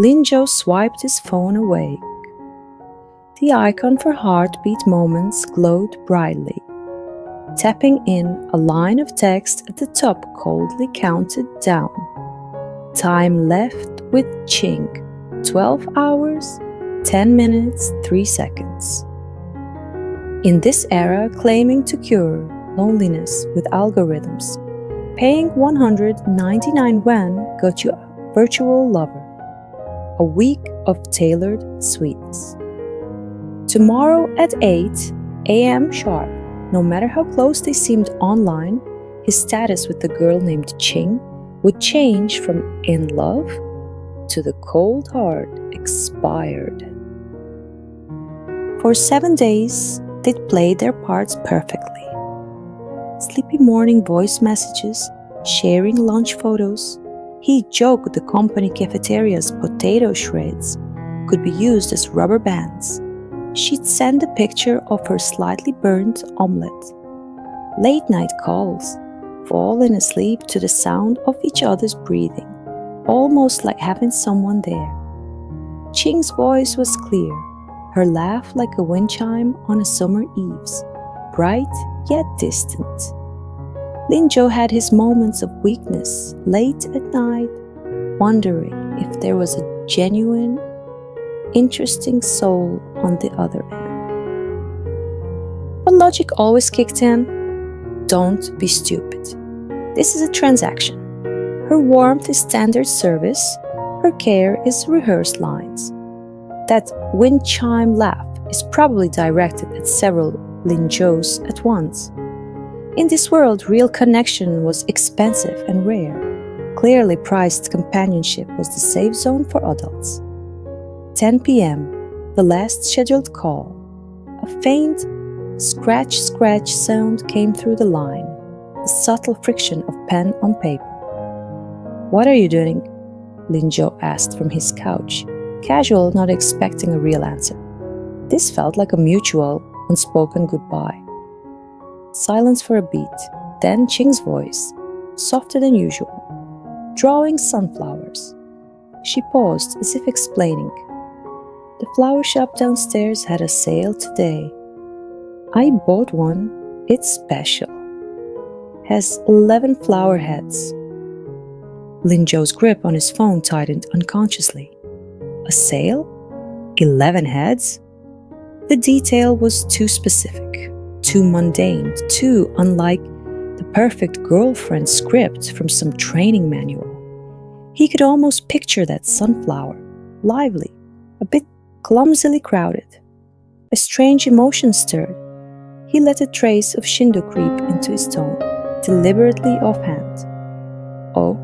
Lin Zhou swiped his phone away. The icon for heartbeat moments glowed brightly. Tapping in, a line of text at the top coldly counted down. Time left with Ching, 12 hours, 10 minutes, 3 seconds. In this era, claiming to cure loneliness with algorithms, paying 199 yuan got you a virtual lover. A week of tailored sweetness. Tomorrow at 8 a.m. sharp, no matter how close they seemed online, his status with the girl named Ching would change from in love to the cold heart expired. For 7 days, they'd played their parts perfectly. Sleepy morning voice messages, sharing lunch photos. He joked the company cafeteria's potato shreds could be used as rubber bands. She'd send a picture of her slightly burnt omelette. Late night calls, falling asleep to the sound of each other's breathing, almost like having someone there. Ching's voice was clear, her laugh like a wind chime on a summer eaves, bright yet distant. Lin Zhou had his moments of weakness late at night, wondering if there was a genuine, interesting soul on the other end. But logic always kicked in. Don't be stupid. This is a transaction. Her warmth is standard service. Her care is rehearsed lines. That wind chime laugh is probably directed at several Lin Zhous at once. In this world, real connection was expensive and rare. Clearly priced companionship was the safe zone for adults. 10 p.m., the last scheduled call. A faint scratch sound came through the line, the subtle friction of pen on paper. "What are you doing?" Lin Zhou asked from his couch, casual, not expecting a real answer. This felt like a mutual, unspoken goodbye. Silence for a beat, then Ching's voice, softer than usual. "Drawing sunflowers." She paused, as if explaining. "The flower shop downstairs had a sale today. I bought one. It's special. Has 11 flower heads." Lin Zhou's grip on his phone tightened unconsciously. A sale? 11 heads? The detail was too specific, too mundane, too unlike the perfect girlfriend script from some training manual. He could almost picture that sunflower, lively, a bit clumsily crowded. A strange emotion stirred. He let a trace of Shindo creep into his tone, deliberately offhand. "Oh,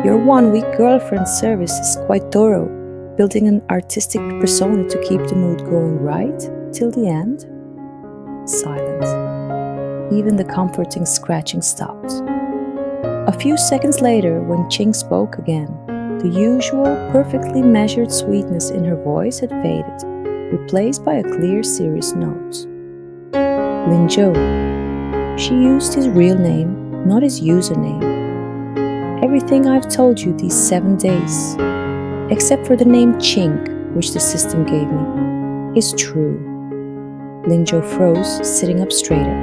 your one-week girlfriend service is quite thorough, building an artistic persona to keep the mood going right till the end?" Silence. Even the comforting scratching stopped. A few seconds later, when Ching spoke again, the usual perfectly measured sweetness in her voice had faded, replaced by a clear, serious note. "Lin Zhou." She used his real name, not his username. "Everything I've told you these 7 days, except for the name Ching, which the system gave me, is true." Lin Zhou froze, sitting up straighter.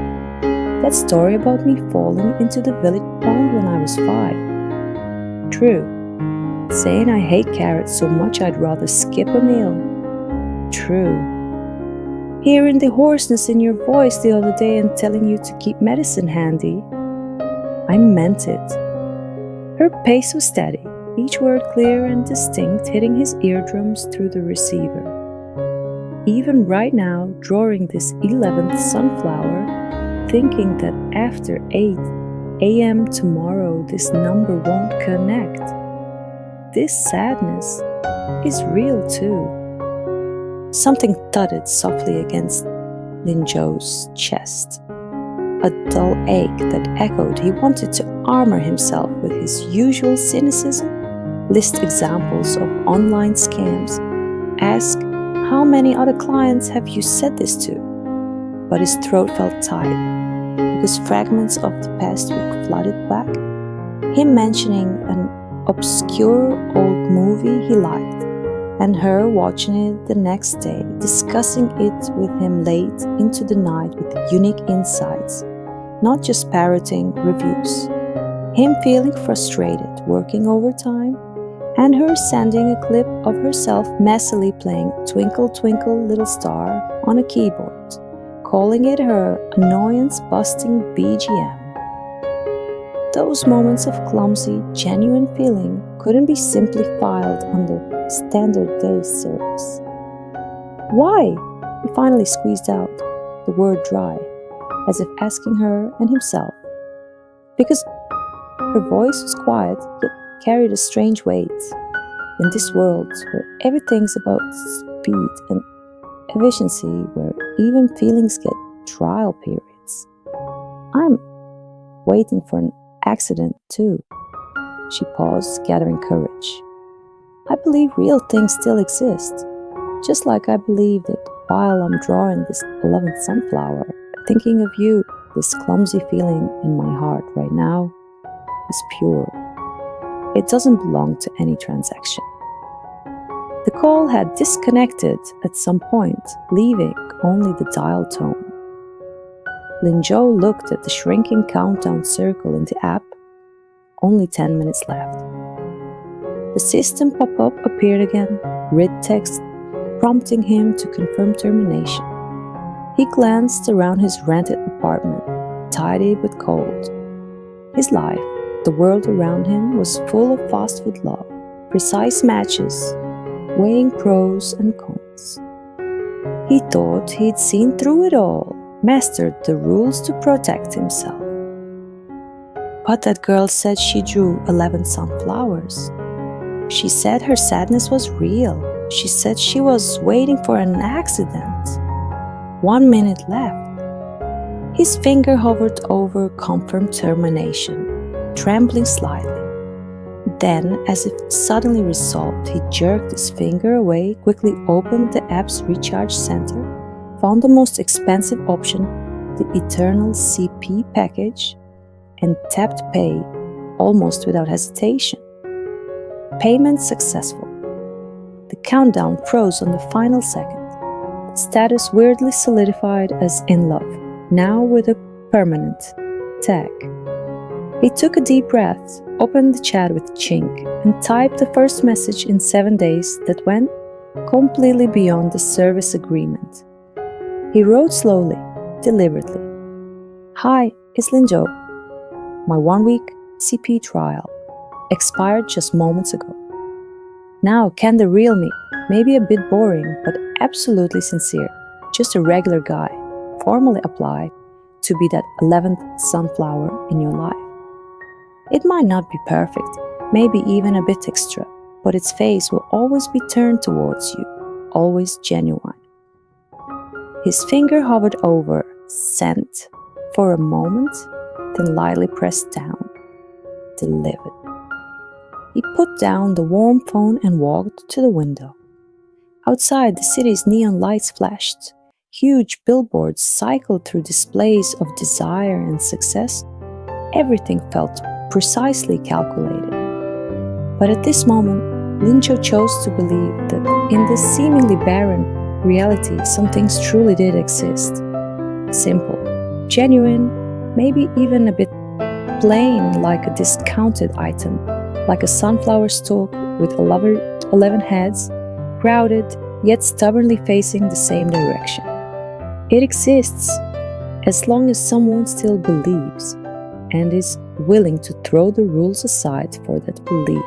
"That story about me falling into the village pond when I was 5. True. Saying I hate carrots so much I'd rather skip a meal. True. Hearing the hoarseness in your voice the other day and telling you to keep medicine handy. I meant it." Her pace was steady, each word clear and distinct, hitting his eardrums through the receiver. Even right now, drawing this 11th sunflower, thinking that after 8 a.m. tomorrow this number won't connect. This sadness is real too. Something thudded softly against Lin Zhou's chest. A dull ache that echoed. He wanted to armor himself with his usual cynicism, list examples of online scams, ask, "How many other clients have you said this to?" But his throat felt tight, because fragments of the past week flooded back. Him mentioning an obscure old movie he liked, and her watching it the next day, discussing it with him late into the night with unique insights, not just parroting reviews. Him feeling frustrated, working overtime, and her sending a clip of herself messily playing Twinkle Twinkle Little Star on a keyboard, calling it her annoyance-busting BGM. Those moments of clumsy, genuine feeling couldn't be simply filed under standard day service. Why? He finally squeezed out the word dry, as if asking her and himself. Because her voice was quiet, yet carried a strange weight. In this world where everything's about speed and efficiency, where even feelings get trial periods, I'm waiting for an accident too. She paused, gathering courage. I believe real things still exist, just like I believe that while I'm drawing this 11th sunflower, thinking of you, this clumsy feeling in my heart right now is pure. It doesn't belong to any transaction. The call had disconnected at some point, leaving only the dial tone. Lin Zhou looked at the shrinking countdown circle in the app. Only 10 minutes left. The system pop-up appeared again, read text, prompting him to confirm termination. He glanced around his rented apartment, tidy but cold. His life, the world around him, was full of fast food love, precise matches, weighing pros and cons. He thought he'd seen through it all, mastered the rules to protect himself. But that girl said she drew 11 sunflowers. She said her sadness was real. She said she was waiting for an accident. 1 minute left. His finger hovered over confirmed termination, trembling slightly. Then, as if suddenly resolved, he jerked his finger away, quickly opened the app's recharge center, found the most expensive option, the Eternal CP package, and tapped pay almost without hesitation. Payment successful. The countdown froze on the final second. The status weirdly solidified as in love, now with a permanent tag. He took a deep breath, opened the chat with Chink, and typed the first message in 7 days that went completely beyond the service agreement. He wrote slowly, deliberately. Hi, it's Lin Zhou. My 1-week CP trial expired just moments ago. Now can the real me, maybe a bit boring, but absolutely sincere, just a regular guy, formally apply to be that 11th sunflower in your life. It might not be perfect, maybe even a bit extra, but its face will always be turned towards you, always genuine. His finger hovered over sent for a moment, then lightly pressed down. Delivered. He put down the warm phone and walked to the window. Outside, the city's neon lights flashed. Huge billboards cycled through displays of desire and success. Everything felt precisely calculated. But at this moment, Lin Zhou chose to believe that in this seemingly barren reality, some things truly did exist. Simple, genuine, maybe even a bit plain, like a discounted item, like a sunflower stalk with 11 heads, crowded yet stubbornly facing the same direction. It exists as long as someone still believes and is willing to throw the rules aside for that belief.